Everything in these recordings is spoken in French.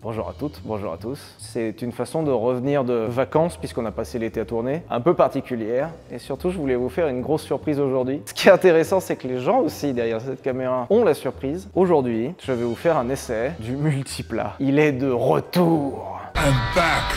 Bonjour à toutes, bonjour à tous. C'est une façon de revenir de vacances, puisqu'on a passé l'été à tourner, un peu particulière. Et surtout, je voulais vous faire une grosse surprise aujourd'hui. Ce qui est intéressant, c'est que les gens aussi derrière cette caméra ont la surprise. Aujourd'hui, je vais vous faire un essai du multiplat. Il est de retour. I'm back.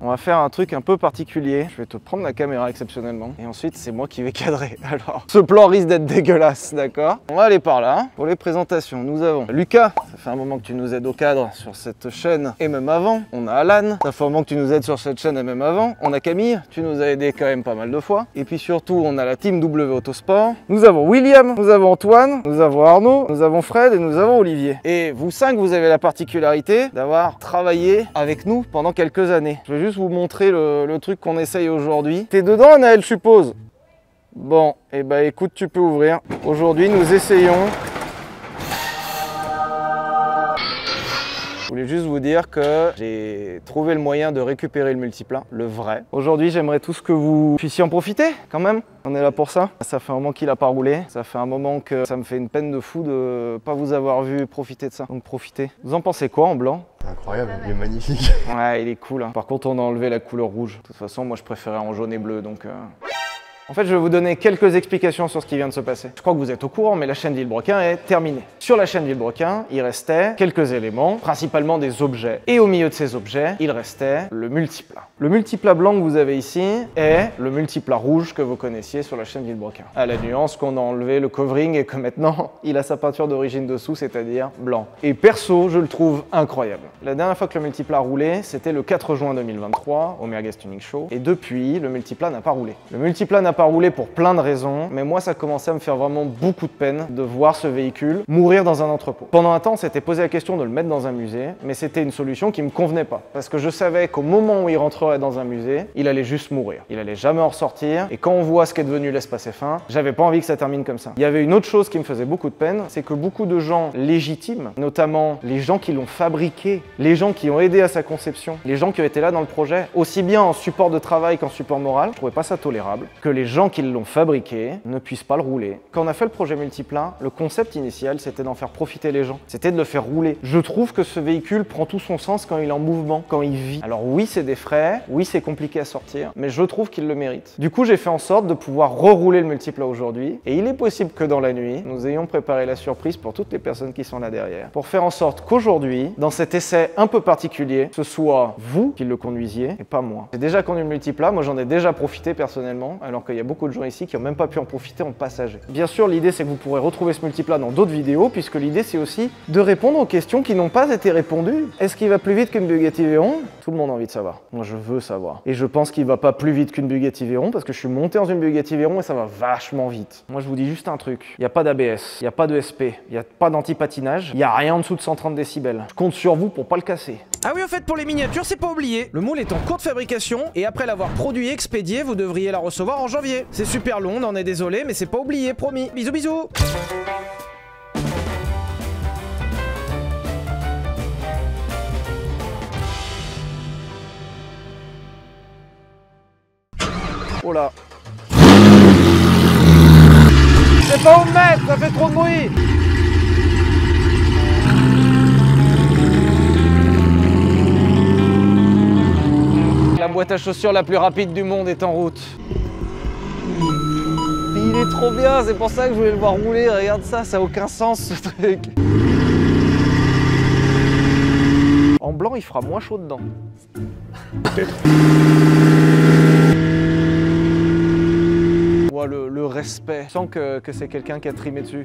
On va faire un truc un peu particulier. Je vais te prendre la caméra exceptionnellement. Et ensuite, c'est moi qui vais cadrer. Alors, ce plan risque d'être dégueulasse, d'accord? On va aller par là. Pour les présentations, nous avons Lucas. Ça fait un moment que tu nous aides au cadre sur cette chaîne et même avant. On a Alan. Ça fait un moment que tu nous aides sur cette chaîne et même avant. On a Camille. Tu nous as aidé quand même pas mal de fois. Et puis surtout, on a la team W Autosport. Nous avons William. Nous avons Antoine. Nous avons Arnaud. Nous avons Fred et nous avons Olivier. Et vous 5, vous avez la particularité d'avoir travaillé avec nous pendant quelques années. Je vais juste vous montrer le truc qu'on essaye aujourd'hui. T'es dedans, Anaël, je suppose? Bon, et bah écoute, tu peux ouvrir. Aujourd'hui, nous essayons. Je voulais juste vous dire que j'ai trouvé le moyen de récupérer le multiplat, le vrai. Aujourd'hui, j'aimerais tous que vous puissiez en profiter, quand même. On est là pour ça. Ça fait un moment qu'il n'a pas roulé. Ça fait un moment que ça me fait une peine de fou de ne pas vous avoir vu profiter de ça. Donc profitez. Vous en pensez quoi en blanc? Incroyable, il est magnifique. Ouais, il est cool. Hein. Par contre, on a enlevé la couleur rouge. De toute façon, moi, je préférais en jaune et bleu, donc... En fait, je vais vous donner quelques explications sur ce qui vient de se passer. Je crois que vous êtes au courant, mais la chaîne Villebrequin est terminée. Sur la chaîne Villebrequin, il restait quelques éléments, principalement des objets. Et au milieu de ces objets, il restait le multiplat. Le multiplat blanc que vous avez ici est le multiplat rouge que vous connaissiez sur la chaîne Villebrequin. À la nuance qu'on a enlevé le covering et que maintenant, il a sa peinture d'origine dessous, c'est-à-dire blanc. Et perso, je le trouve incroyable. La dernière fois que le multiplat a roulé, c'était le 4 juin 2023 au Merguez Tuning Show. Et depuis, le multiplat n'a pas roulé. Le multiplat n'a pas roulé pour plein de raisons, mais moi ça commençait à me faire vraiment beaucoup de peine de voir ce véhicule mourir dans un entrepôt. Pendant un temps, on s'était posé la question de le mettre dans un musée, mais c'était une solution qui me convenait pas, parce que je savais qu'au moment où il rentrerait dans un musée, il allait juste mourir. Il allait jamais en ressortir, et quand on voit ce qu'est devenu l'Espace F1, j'avais pas envie que ça termine comme ça. Il y avait une autre chose qui me faisait beaucoup de peine, c'est que beaucoup de gens légitimes, notamment les gens qui l'ont fabriqué, les gens qui ont aidé à sa conception, les gens qui ont été là dans le projet, aussi bien en support de travail qu'en support moral, je trouvais pas ça tolérable, que les gens qui l'ont fabriqué ne puissent pas le rouler. Quand on a fait le projet multiplat, le concept initial c'était d'en faire profiter les gens, c'était de le faire rouler. Je trouve que ce véhicule prend tout son sens quand il est en mouvement, quand il vit. Alors oui, c'est des frais, oui, c'est compliqué à sortir, mais je trouve qu'il le mérite. Du coup, j'ai fait en sorte de pouvoir rerouler le multiplat aujourd'hui, et il est possible que dans la nuit, nous ayons préparé la surprise pour toutes les personnes qui sont là derrière, pour faire en sorte qu'aujourd'hui, dans cet essai un peu particulier, ce soit vous qui le conduisiez et pas moi. J'ai déjà conduit le multiplat, moi j'en ai déjà profité personnellement, alors qu'il y a beaucoup de gens ici qui n'ont même pas pu en profiter en passager. Bien sûr, l'idée c'est que vous pourrez retrouver ce multiplat dans d'autres vidéos, puisque l'idée c'est aussi de répondre aux questions qui n'ont pas été répondues. Est-ce qu'il va plus vite qu'une Bugatti Veyron? Tout le monde a envie de savoir. Moi je veux savoir. Et je pense qu'il va pas plus vite qu'une Bugatti Veyron, parce que je suis monté dans une Bugatti Veyron et ça va vachement vite. Moi je vous dis juste un truc. Il n'y a pas d'ABS, il n'y a pas de SP, il n'y a pas d'anti-patinage, il n'y a rien en dessous de 130 décibels. Je compte sur vous pour pas le casser. Ah oui, au fait, pour les miniatures, c'est pas oublié. Le moule est en cours de fabrication et après l'avoir produit et expédié, vous devriez la recevoir en janvier. C'est super long, on en est désolé, mais c'est pas oublié, promis. Bisous, bisous. Oh là. C'est pas où me mettre, ça fait trop de bruit. La boîte à chaussures la plus rapide du monde est en route. Il est trop bien, c'est pour ça que je voulais le voir rouler. Regarde ça, ça n'a aucun sens ce truc. En blanc, il fera moins chaud dedans. Peut-être. Moi, le respect. Je sens que c'est quelqu'un qui a trimé dessus.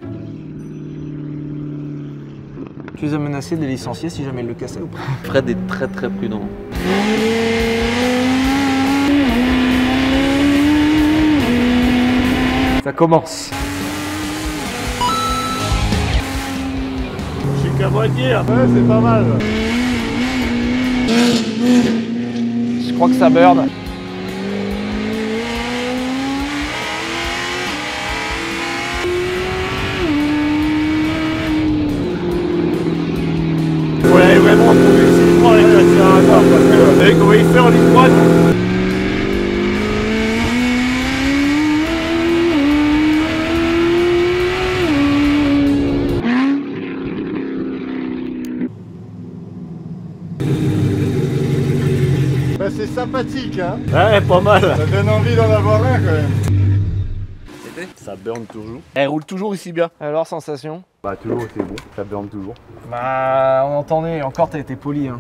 Tu les as menacés de les licencier si jamais ils le cassaient ou pas? Fred est très prudent. Ça commence. J'ai qu'à moi dire. Ouais, c'est pas mal. Je crois que ça burn. parce que vous savez comment il fait en ligne droite. Bah, c'est sympathique, hein. Ouais, pas mal. Ça donne envie d'en avoir un quand même. Ça burn toujours. Elle roule toujours aussi bien. Alors, sensation? Bah toujours c'est bon, ça burn toujours. Bah, on entendait, encore t'as été poli, hein.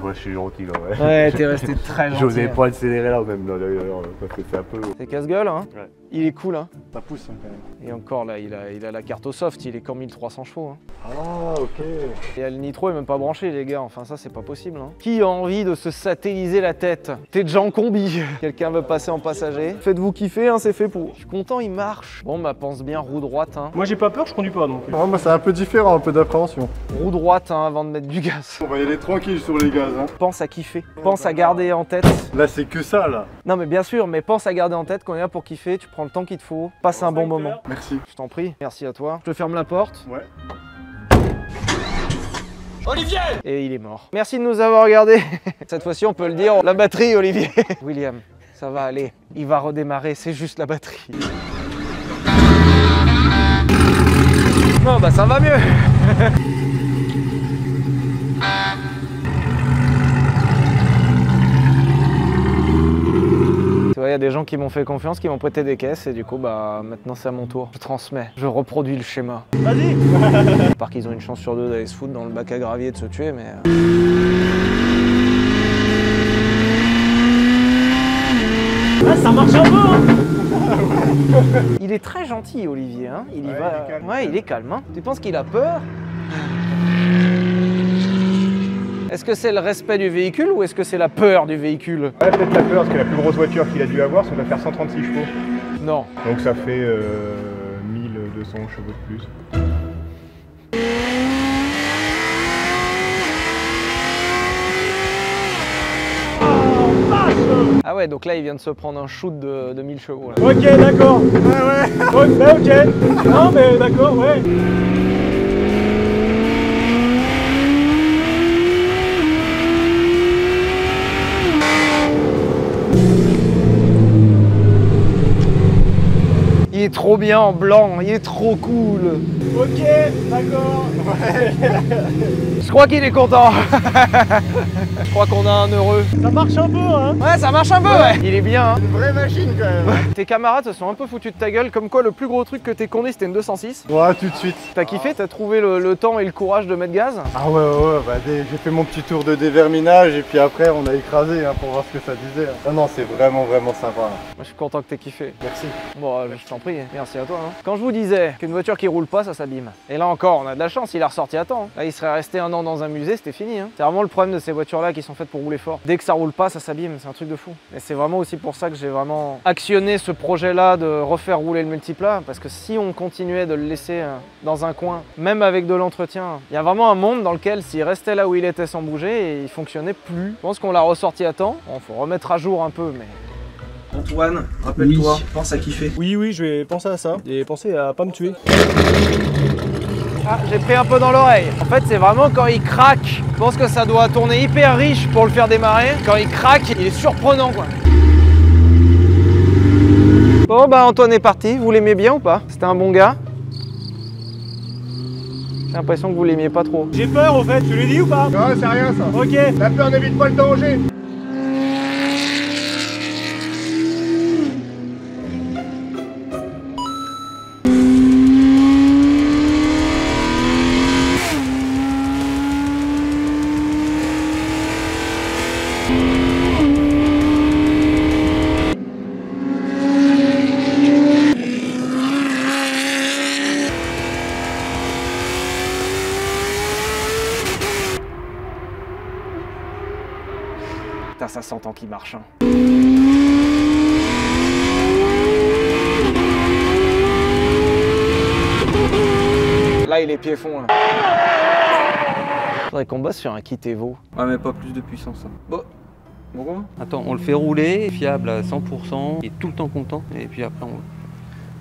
Ouais, je suis gentil là, ouais. Ouais, t'es resté très gentil. J'osais pas accélérer là même, là, d'ailleurs, parce que c'est un peu... C'est casse-gueule, hein. Ouais. Il est cool, hein. Ça pousse hein, quand même. Et encore là, il a la carte au soft, il est qu'en 1300 chevaux, hein. Ah, ok. Et le nitro est même pas branché, les gars. Enfin, ça, c'est pas possible, hein. Qui a envie de se satelliser la tête? T'es déjà en combi. Quelqu'un veut passer en passager? Faites-vous kiffer, hein, c'est fait pour. Je suis content, il marche. Bon, bah, pense bien roue droite, hein. Moi j'ai pas peur, je conduis pas donc. Ah, moi c'est un peu différent, un peu d'appréhension. Roue droite, hein, avant de mettre du gaz. On va y aller tranquille sur les gaz, hein. Pense à kiffer. Pense à garder en tête. Là c'est que ça là. Non, mais bien sûr, mais pense à garder en tête qu'on est là pour kiffer. Tu prends le temps qu'il te faut. Passe un bon moment. Merci. Je t'en prie. Merci à toi. Je te ferme la porte. Ouais. Olivier! Et il est mort. Merci de nous avoir regardés. Cette fois-ci, on peut le dire, la batterie, Olivier. William, ça va aller. Il va redémarrer, c'est juste la batterie. Bon, bah ça va mieux. Tu vois, il y a des gens qui m'ont fait confiance, qui m'ont prêté des caisses et du coup, bah maintenant c'est à mon tour. Je transmets, je reproduis le schéma. Vas-y. À part qu'ils ont une chance sur deux d'aller se foutre dans le bac à gravier et de se tuer, mais... Ah, ça marche un peu hein. Il est très gentil, Olivier, hein. Il y Ouais, va... il est calme. Ouais, il est calme, hein. Tu penses qu'il a peur? Est-ce que c'est le respect du véhicule ou est-ce que c'est la peur du véhicule? Ouais, peut-être la peur, parce que la plus grosse voiture qu'il a dû avoir, ça doit faire 136 chevaux. Non. Donc ça fait 1200 chevaux de plus. Ah ouais, donc là, il vient de se prendre un shoot de 1000 chevaux, là. Ok, d'accord. Ouais. Ok. Non mais d'accord, ouais. Il est trop bien en blanc, il est trop cool. Ok, d'accord. Je crois qu'il est content. Je crois qu'on a un heureux. Ça marche un peu hein. Ouais, ça marche un peu, ouais. Il est bien, hein. Une vraie machine quand même. Tes camarades se sont un peu foutus de ta gueule, comme quoi le plus gros truc que t'es conduit, c'était une 206. Ouais, tout de suite. T'as kiffé? T'as trouvé le temps et le courage de mettre gaz? Ah ouais, bah j'ai fait mon petit tour de déverminage et puis après on a écrasé hein, pour voir ce que ça disait. Ah non, c'est vraiment sympa. Hein. Moi, je suis content que t'aies kiffé. Merci. Bon, je t'en prie, merci à toi. Hein. Quand je vous disais qu'une voiture qui roule pas, ça s'abîme. Et là encore, on a de la chance, il a ressorti à temps. Là, il serait resté un an dans un musée, c'était fini. Hein. C'est vraiment le problème de ces voitures-là qui sont faites pour rouler fort. Dès que ça roule pas, ça s'abîme, c'est un truc de fou. Et c'est vraiment aussi pour ça que j'ai vraiment actionné ce projet-là de refaire rouler le multiplat. Parce que si on continuait de le laisser dans un coin, même avec de l'entretien, il y a vraiment un monde dans lequel s'il restait là où il était sans bouger, il fonctionnait plus. Je pense qu'on l'a ressorti à temps. Bon, faut remettre à jour un peu, mais... Antoine, rappelle-toi, pense à kiffer. Oui, je vais penser à ça et penser à pas me tuer. Ah, j'ai pris un peu dans l'oreille. En fait, c'est vraiment quand il craque. Je pense que ça doit tourner hyper riche pour le faire démarrer. Quand il craque, il est surprenant, quoi. Bon, bah Antoine est parti. Vous l'aimez bien ou pas? C'était un bon gars? J'ai l'impression que vous l'aimiez pas trop. J'ai peur au fait, tu l'as dit ou pas? Non, c'est rien ça. Ok. La peur n'évite pas le danger. Putain, ça s'entend qu'il marche. Hein. Là, il est pieds fonds. Là. Faudrait qu'on bosse sur un kit Evo. Ouais, mais pas plus de puissance. Hein. Bon. Pourquoi? Attends, on le fait rouler, fiable à 100%, et tout le temps content, et puis après on...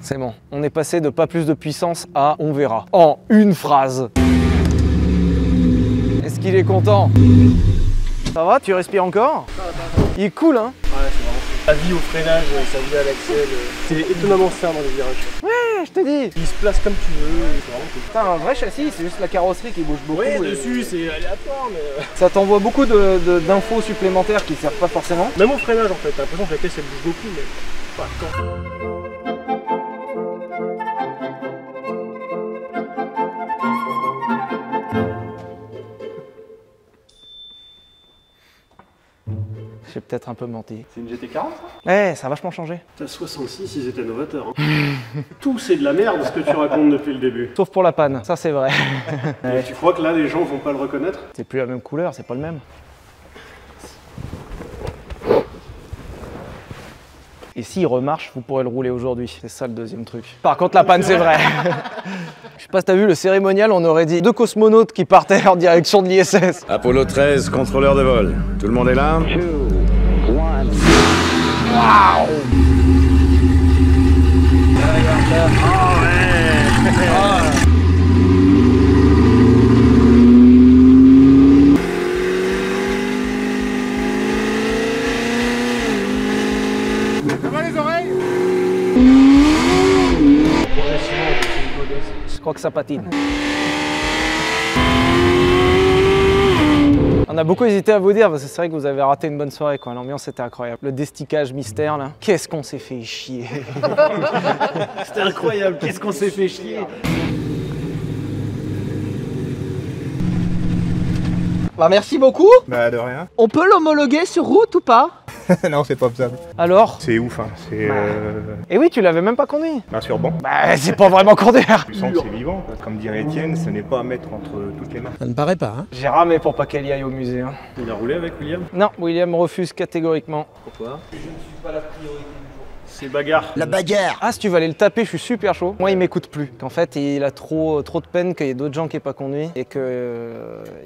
C'est bon. On est passé de pas plus de puissance à on verra. En une phrase. Est-ce qu'il est content? Ça va? Tu respires encore? Il est cool, hein? Ouais, c'est vraiment cool. La vie au freinage, ça vient à l'accel. C'est étonnamment simple dans les virages. Ouais, je te dis. Il se place comme tu veux, c'est vraiment cool. Putain, un vrai châssis, c'est juste la carrosserie qui bouge beaucoup. Ouais, et- dessus, c'est aléatoire, mais... Ça t'envoie beaucoup d'infos supplémentaires qui servent pas forcément. Même au freinage, en fait, t'as l'impression que la caisse, elle bouge beaucoup, mais pas tant. J'ai peut-être un peu menti. C'est une GT40? Ouais, ça a vachement changé. T'as 66, ils étaient novateurs. Hein. Tout, c'est de la merde, ce que tu racontes depuis le début. Sauf pour la panne, ça c'est vrai. Et tu crois que là, les gens vont pas le reconnaître? C'est plus la même couleur, c'est pas le même. Et s'il remarche, vous pourrez le rouler aujourd'hui. C'est ça le deuxième truc. Par contre, la panne, c'est vrai. Je sais pas si t'as vu le cérémonial, on aurait dit 2 cosmonautes qui partaient en direction de l'ISS. Apollo 13, contrôleur de vol. Tout le monde est là? Je crois que ça patine. On a beaucoup hésité à vous dire parce que c'est vrai que vous avez raté une bonne soirée quoi. L'ambiance était incroyable. Le destiquage mystère là. Qu'est-ce qu'on s'est fait chier. C'était incroyable, qu'est-ce qu'on s'est fait chier. Bah merci beaucoup. Bah de rien. On peut l'homologuer sur route ou pas? Non, c'est pas faisable. Alors? C'est ouf, hein. C'est Et oui, tu l'avais même pas conduit. sur banc. Bah c'est pas vraiment conduire. Tu sens que c'est vivant. Comme dirait Étienne, ce n'est pas à mettre entre toutes les mains. Ça ne paraît pas, hein. J'ai ramé pour pas qu'elle y aille au musée. Hein. Il a roulé avec William? Non, William refuse catégoriquement. Pourquoi? C'est bagarre. La bagarre. Ah, si tu veux aller le taper, je suis super chaud. Moi, il m'écoute plus. Qu'en fait, il a trop de peine qu'il y ait d'autres gens qui n'aient pas conduit et que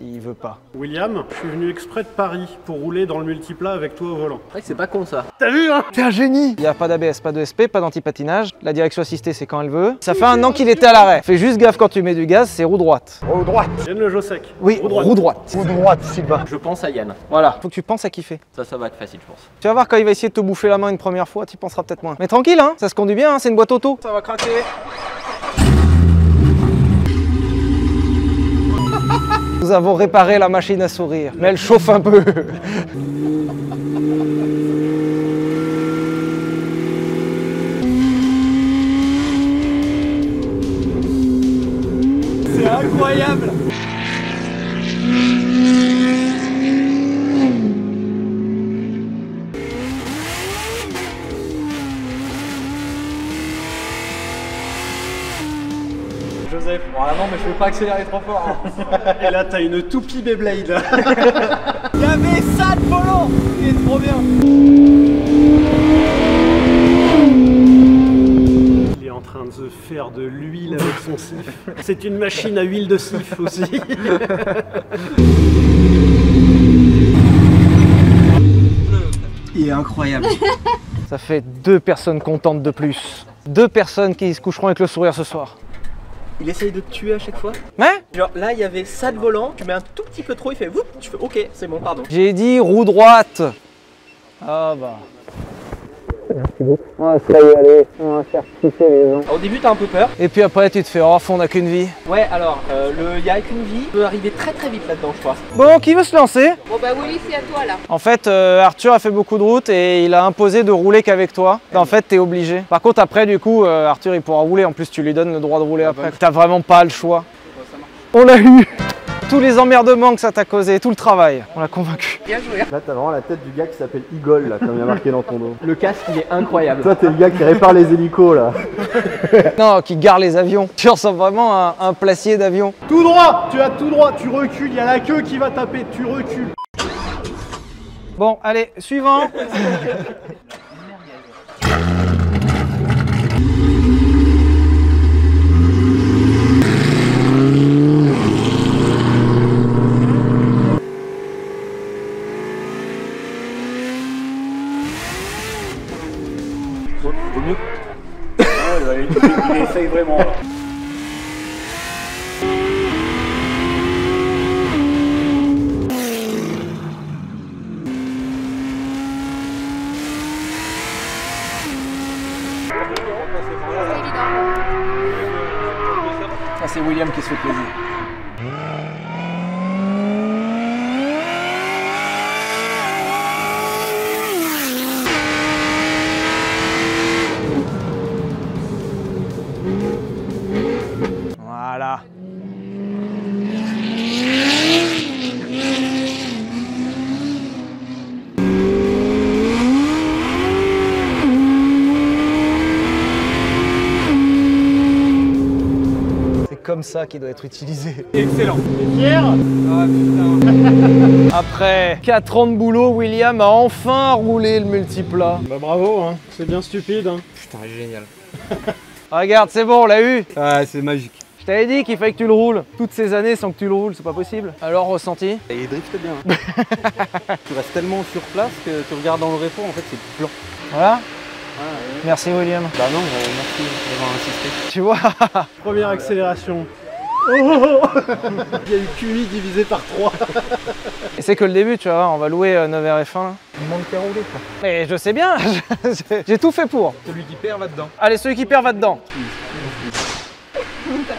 il veut pas. William, je suis venu exprès de Paris pour rouler dans le multiplat avec toi au volant. C'est vrai que c'est pas con ça. T'as vu, hein? T'es un génie. Il n'y a pas d'ABS, pas de SP, pas d'antipatinage. La direction assistée, c'est quand elle veut. Ça fait 1 an qu'il était à l'arrêt. Fais juste gaffe quand tu mets du gaz, c'est roue droite. Roue droite. Yann le Jossec. Oui, Roue droite. roue droite. Roue droite, Sylvain. Je pense à Yann. Voilà. Faut que tu penses à kiffer. Ça va être facile, je pense. Tu vas voir quand il va essayer de te bouffer la main une première fois, tu penseras peut-être moins. Mais tranquille, hein, ça se conduit bien, hein, c'est une boîte auto. Ça va craquer. Nous avons réparé la machine à sourire, mais elle chauffe un peu. C'est incroyable! Joseph, bon non mais je veux pas accélérer trop fort. Et là, t'as une toupie Beyblade. Il y avait ça de volant. Il est trop bien. Il est en train de se faire de l'huile avec son sif. C'est une machine à huile de sif aussi. Il est incroyable. Ça fait 2 personnes contentes de plus. 2 personnes qui se coucheront avec le sourire ce soir. Il essaye de te tuer à chaque fois. Hein? Genre là il y avait ça de volant, tu mets un tout petit peu trop, il fait whoop, tu fais ok, c'est bon, pardon. J'ai dit roue droite. Ah bah. Merci beaucoup. On va se régaler, on va faire kiffer les gens. Au début t'as un peu peur. Et puis après tu te fais, oh, on n'a qu'une vie. Ouais alors, il y a qu'une vie, peut arriver très très vite là-dedans je crois. Bon, qui veut se lancer? Bon bah Willy, c'est à toi là. En fait, Arthur a fait beaucoup de routes et il a imposé de rouler qu'avec toi. En fait, t'es obligé. Par contre, après, du coup, Arthur, il pourra rouler. En plus, tu lui donnes le droit de rouler après. T'as vraiment pas le choix. On l'a eu. Tous les emmerdements que ça t'a causé, tout le travail, on l'a convaincu. Bien joué. Là, t'as vraiment la tête du gars qui s'appelle Igor, là, comme il y a marqué dans ton dos. Le casque il est incroyable. Toi, t'es le gars qui répare les hélicos, là. Non, qui gare les avions. Tu ressembles vraiment à un placier d'avion. Tout droit! Tu as tout droit, tu recules, il y a la queue qui va taper, tu recules. Bon, allez, suivant. Vaut mieux. Il essaye vraiment. Là. Ça, c'est William qui se fait plaisir. Voilà. C'est comme ça qu'il doit être utilisé. Excellent. Après 4 ans de boulot, William a enfin roulé le multiplat. Bah bravo, hein. C'est bien stupide. Hein. Putain, génial. Regarde, c'est bon, on l'a eu. Ah, c'est magique. Je t'avais dit qu'il fallait que tu le roules. Toutes ces années sans que tu le roules, c'est pas possible. Alors, ressenti? Et il drifte bien. Tu restes tellement sur place que tu regardes dans le rétro, en fait, c'est blanc. Voilà. Merci William. Bah non, merci d'avoir insisté. Tu vois? Première accélération. Oh il y a eu QI divisé par 3. Et c'est que le début, tu vois, on va louer 9 RF1 là. Il manque qu'à rouler quoi. Mais je sais bien, j'ai tout fait pour. Celui qui perd va dedans. Allez, celui qui perd va dedans.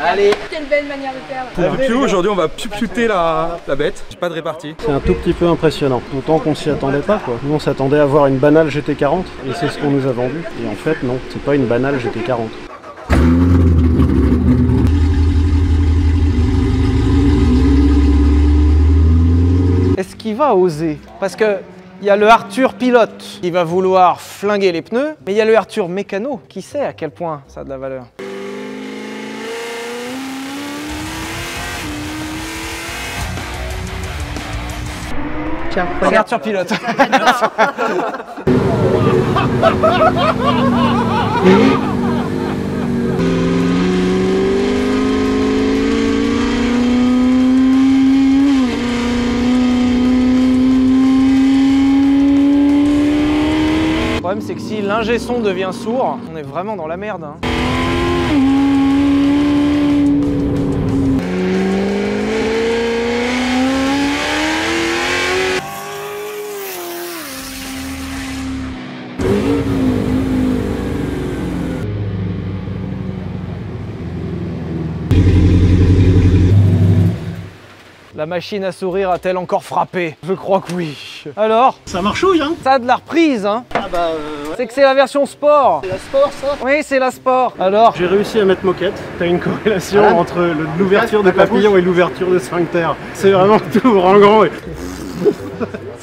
Allez. Quelle belle manière de perdre. Pour le culot, aujourd'hui on va chuter la bête. J'ai pas de répartie. C'est un tout petit peu impressionnant. D'autant qu'on s'y attendait pas quoi. Nous on s'attendait à voir une banale GT40 et c'est ce qu'on nous a vendu. Et en fait non, c'est pas une banale GT40. Est-ce qu'il va oser? Parce que il y a le Arthur pilote qui va vouloir flinguer les pneus, mais il y a le Arthur mécano qui sait à quel point ça a de la valeur. Tiens, Regarde Arthur pilote. Le problème c'est que si l'ingé son devient sourd, on est vraiment dans la merde. Hein. La machine à sourire a-t-elle encore frappé? Je crois que oui. Alors? Ça marchouille hein. Ça a de la reprise, hein? Ah bah ouais. C'est que c'est la version sport. C'est la sport ça. Oui, c'est la sport. Alors? J'ai réussi à mettre moquette. T'as une corrélation Voilà. entre l'ouverture de papillon et l'ouverture de sphincter. C'est vraiment tout en grand.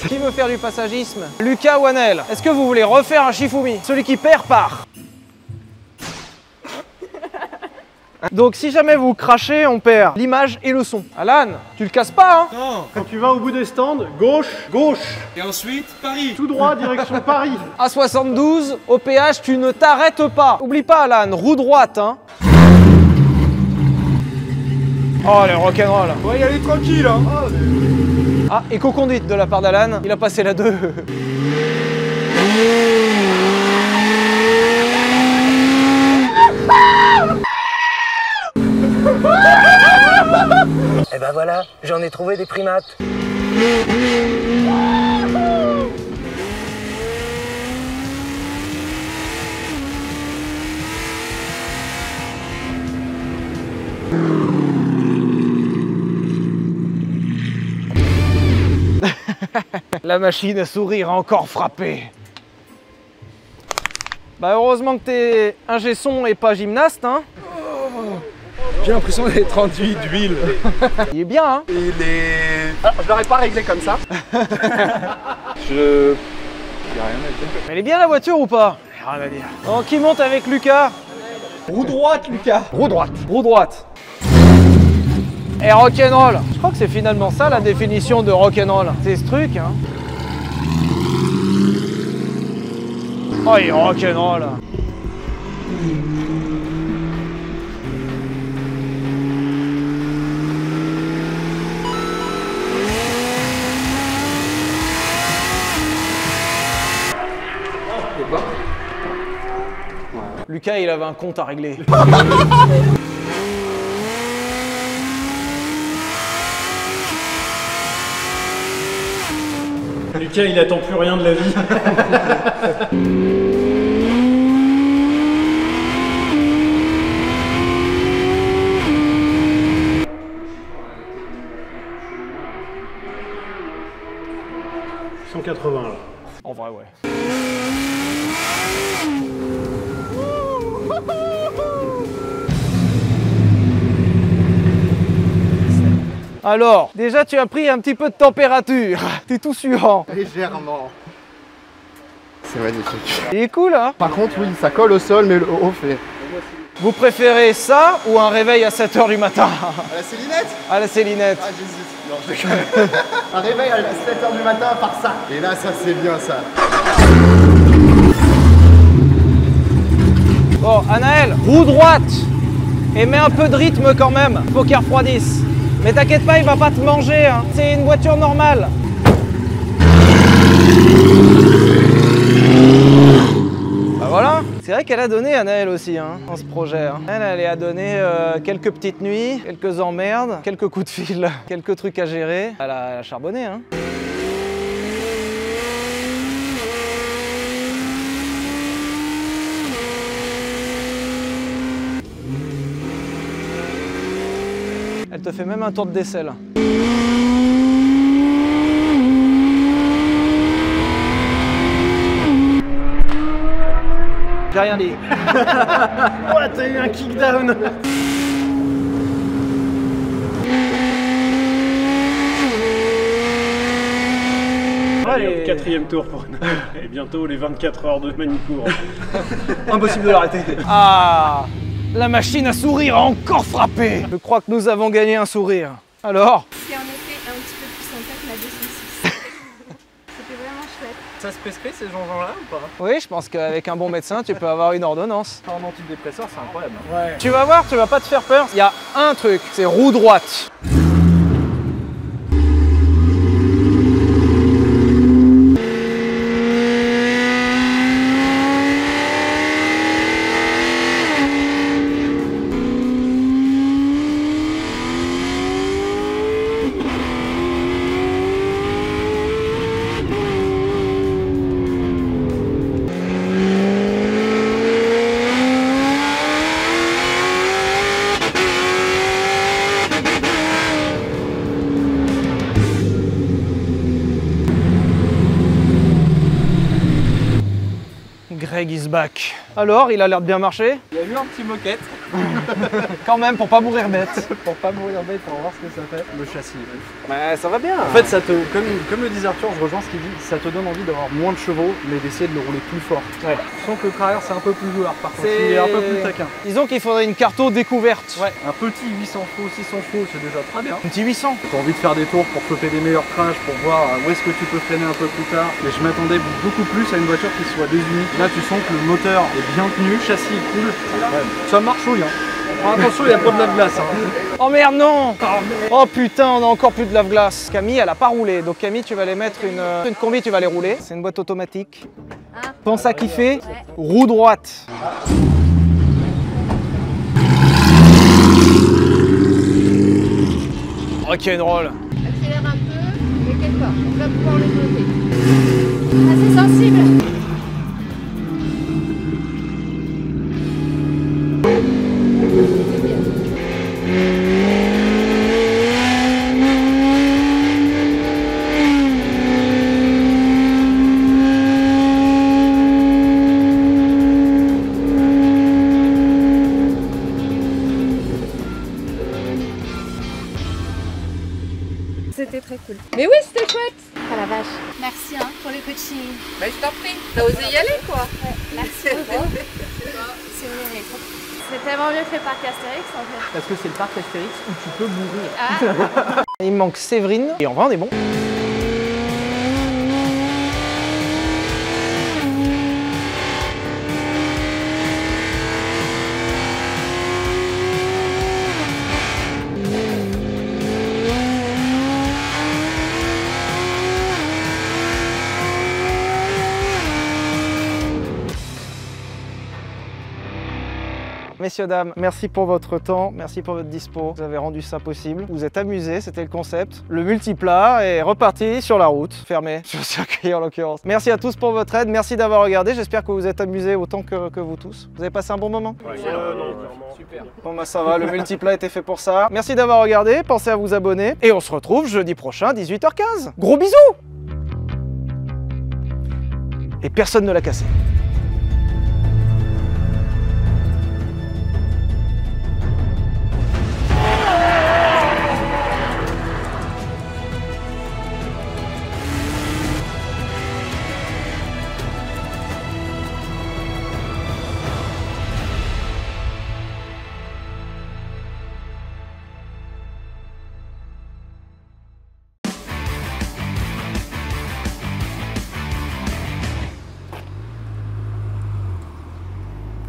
Qui veut faire du passagisme? Lucas ou Anel? Est-ce que vous voulez refaire un Shifumi? Celui qui perd part. Donc si jamais vous crachez, on perd l'image et le son. Alan, tu le casses pas, hein? Non. Quand tu vas au bout des stands, gauche, gauche. Et ensuite, Paris. Tout droit, direction Paris. À 72, au péage, tu ne t'arrêtes pas. Oublie pas, Alan, roue droite, hein? Oh, les rock'n'roll. On va y aller tranquille hein. Ah, éco-conduite de la part d'Alan, il a passé la 2. Et ben voilà, j'en ai trouvé des primates. La machine à sourire a encore frappé. Bah heureusement que t'es ingé son et pas gymnaste, hein. J'ai l'impression d'être enduit d'huile. Il est bien, hein. Il est... Alors, je l'aurais pas réglé comme ça. Je... Y'a rien à dire. Elle est bien la voiture ou pas? Rien à dire. Oh, qui monte avec Lucas? Roue droite Lucas. Roue droite. Roue droite. Et rock'n'roll. Je crois que c'est finalement ça la définition de rock'n'roll. C'est ce truc, hein. Oh, il est rock'n'roll. Lucas, il avait un compte à régler. Lucas, il attend plus rien de la vie. 180 là. En vrai, ouais. Alors, déjà tu as pris un petit peu de température. T'es tout suant. Légèrement. C'est magnifique. Il est cool, hein? Par contre, oui, ça colle au sol, mais le haut fait. Vous préférez ça ou un réveil à 7 h du matin? À la Célinette? À la Célinette. Ah, j'hésite. Non, je déconne. Un réveil à 7 h du matin par ça. Et là, ça, c'est bien, ça. Bon, Anaël, roue droite. Et mets un peu de rythme quand même. Faut qu'il refroidisse. Mais t'inquiète pas, il va pas te manger, hein. C'est une voiture normale. Bah voilà. C'est vrai qu'elle a donné Anaël aussi, hein, dans ce projet. Hein. Elle a donné quelques petites nuits, quelques emmerdes, quelques coups de fil, quelques trucs à gérer. Elle a charbonné, hein. Elle te fait même un tour de décelle. J'ai rien dit. Ouais, t'as eu un kickdown. Allez, quatrième tour pour Anaël. Et bientôt les 24 heures de Manicourt. Impossible de l'arrêter. Ah, la machine à sourire a encore frappé. Je crois que nous avons gagné un sourire. Alors? C'est en effet un petit peu plus sympa que la 206. C'était vraiment chouette. Ça se prescrit ces gens-là ou pas? Oui, je pense qu'avec un bon médecin, tu peux avoir une ordonnance. Un antidépresseur, c'est incroyable. Ouais. Tu vas voir, tu vas pas te faire peur. Il y a un truc, c'est roue droite. Greg is back. Alors, il a l'air de bien marcher? Il y a eu un petit moquette. Quand même, pour pas mourir bête. Pour pas mourir bête, on va voir ce que ça fait. Le châssis. Mais ça va bien. En fait, ça te, comme le disait Arthur, je rejoins ce qu'il dit, ça te donne envie d'avoir moins de chevaux, mais d'essayer de le rouler plus fort. Ouais. Sans que le Carrière, c'est un peu plus joueur par contre. Il est un peu plus taquin. Disons qu'il faudrait une carto découverte. Ouais. Un petit 800 chevaux, 600 chevaux, c'est déjà très bien. Un petit 800. T'as envie de faire des tours pour choper des meilleurs crashs, pour voir où est-ce que tu peux freiner un peu plus tard. Mais je m'attendais beaucoup plus à une voiture qui soit désunie. Là, tu sens que le moteur est bien tenu, le châssis est cool. Ça marchouille, hein. Attention, il n'y a pas de lave-glace. Hein. Oh merde, non! Oh putain, on a encore plus de lave-glace. Camille, elle a pas roulé. Donc Camille, tu vas les mettre une combi, tu vas les rouler. C'est une boîte automatique. Ah. Pense à kiffer. Roue droite. Rock'n'roll. Accélère un peu, et quelque part, on va pouvoir le bloquer. Assez sensible. C'était très cool. Mais oui, c'était chouette. Ah la vache. Merci hein, pour les petits. Bah je t'en prie. T'as osé y aller quoi. Ouais, merci beaucoup. C'est mérite. C'est tellement mieux fait par Astérix en fait. Parce que c'est le parc Astérix où tu peux mourir. Ah. Il me manque Séverine. Et en vrai, on est bon. Messieurs, dames, merci pour votre temps, merci pour votre dispo. Vous avez rendu ça possible. Vous êtes amusés, c'était le concept. Le multiplat est reparti sur la route, fermé, sur le circuit en l'occurrence. Merci à tous pour votre aide, merci d'avoir regardé. J'espère que vous êtes amusés autant que vous tous. Vous avez passé un bon moment? Super. Bon bah ça va, le multiplat était fait pour ça. Merci d'avoir regardé, pensez à vous abonner. Et on se retrouve jeudi prochain, 18 h 15. Gros bisous! et personne ne l'a cassé.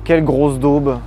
Quelle grosse daube.